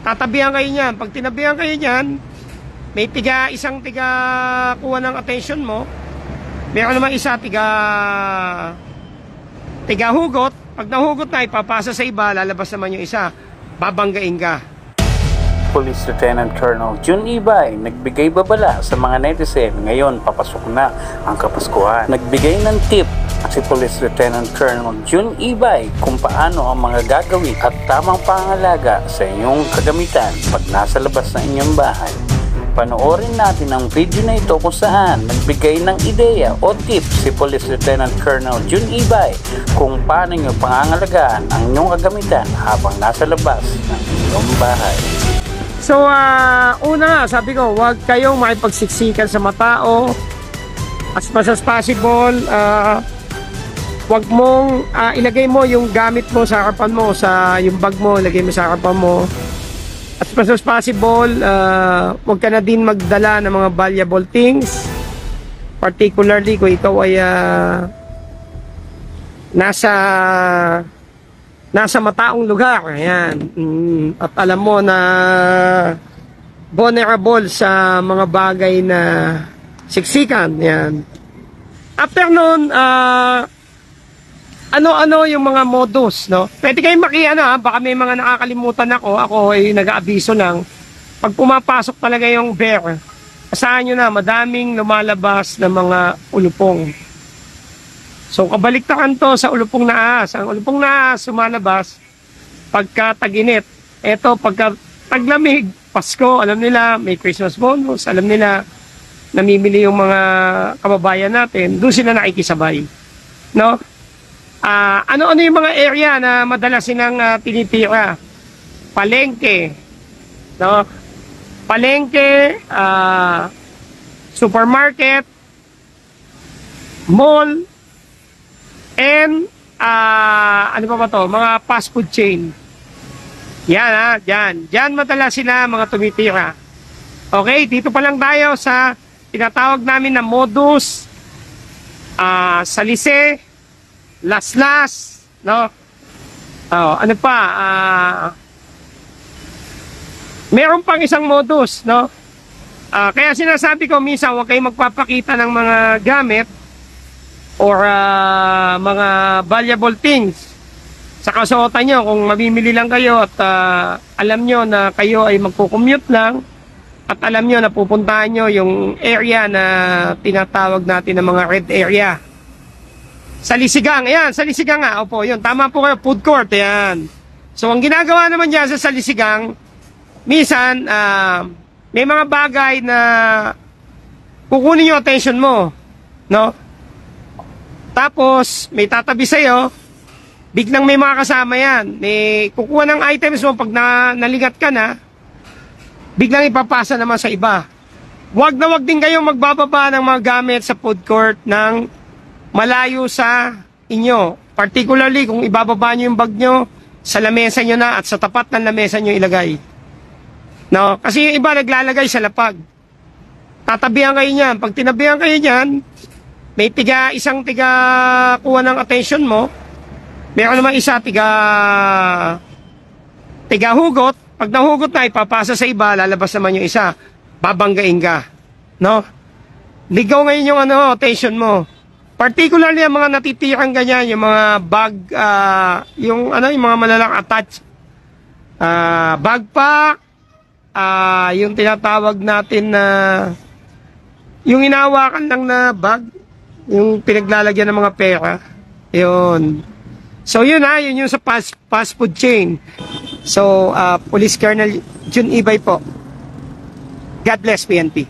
Tatabihan kayo niyan. Pag tinabihan kayo niyan, may isang kuha ng attention mo. Meron naman isa tiga hugot. Pag nahugot na, ipapasa sa iba, lalabas naman yung isa. Babanggain ka. Police Lieutenant Colonel Jun Ibay nagbigay babala sa mga netizen. Ngayon papasok na ang Kapaskuhan. Nagbigay ng tip si Police Lieutenant Colonel Jun Ibay kung paano ang mga gagawin at tamang pangalaga sa inyong kagamitan pag nasa labas ng inyong bahay. Panoorin natin ang video na ito kung saan nagbigay ng ideya o tip si Police Lieutenant Colonel Jun Ibay kung paano nyo pangangalagaan ang inyong kagamitan habang nasa labas ng inyong bahay. So, una nga, sabi ko, huwag kayong makipagsiksikan sa matao. As much as possible, huwag mong ilagay mo yung gamit mo sa harapan mo, yung bag mo, ilagay mo sa harapan mo. As much as possible, huwag ka na din magdala ng mga valuable things. Particularly kung ikaw ay nasa mataong lugar. Ayan. At alam mo na vulnerable sa mga bagay na siksikan. Ayan. After nun, ano yung mga modus, no? Pwede kayong baka may mga nakakalimutan ako ay nag-aabiso lang. Pag pumapasok talaga yung bear, asahan nyo na, madaming lumalabas na mga ulupong. So, kabaliktaran to sa ulupong na ahas. Ang ulupong na ahas sumalabas pagka tag-init. Eto, pagka taglamig, Pasko, alam nila, may Christmas bonus, alam nila, namimili yung mga kababayan natin, doon sila nakikisabay. No? Ano-ano yung mga area na madalas silang tinitira? Palengke. No? Palengke, supermarket, mall, and ano pa ba to? Mga fast food chain. Yan Diyan madalas sila mga tumitira. Okay, dito pa lang tayo sa tinatawag namin na modus salise, laslas, no? Ano pa? Meron pang isang modus, no? Kaya sinasabi ko minsan huwag kayong magpapakita ng mga gamit or mga valuable things sa kasuotan nyo. Kung mamimili lang kayo at alam nyo na kayo ay magpo-commute lang at alam nyo na pupuntahan nyo yung area na tinatawag natin ng mga red area. Salisigang, ayan, Salisigang nga, opo, yun, tama po kayo, food court, ayan. So, ang ginagawa naman dyan sa Salisigang, minsan, may mga bagay na kukunin yung attention mo, no? Tapos, may tatabi sa'yo, biglang may mga kasama yan. May kukuha ng items mo pag naligat ka na, biglang ipapasa naman sa iba. Wag na wag din kayo magbababa ng mga gamit sa food court ng malayo sa inyo. Particularly kung ibababa nyo yung bag nyo, sa lamesa nyo na at sa tapat ng lamesa nyo ilagay. No? Kasi yung iba naglalagay sa lapag. Tatabihan kayo niyan. Pag tinabihan kayo niyan, may isang kuha ng attention mo. Meron naman isa tiga hugot. Pag nahugot na, ipapasa sa iba, lalabas naman yung isa. Babanggain ka. No? Ligaw ngayon yung attention mo. Particularly ang mga natitirang ganyan, yung mga bag, yung mga malalang attach. Backpack, yung tinatawag natin na yung inawakan lang na bag, yung pinaglalagyan ng mga pera. Yun. So yun yun yung sa fast food chain. So Police Colonel Jun Ibay po. God bless PNP.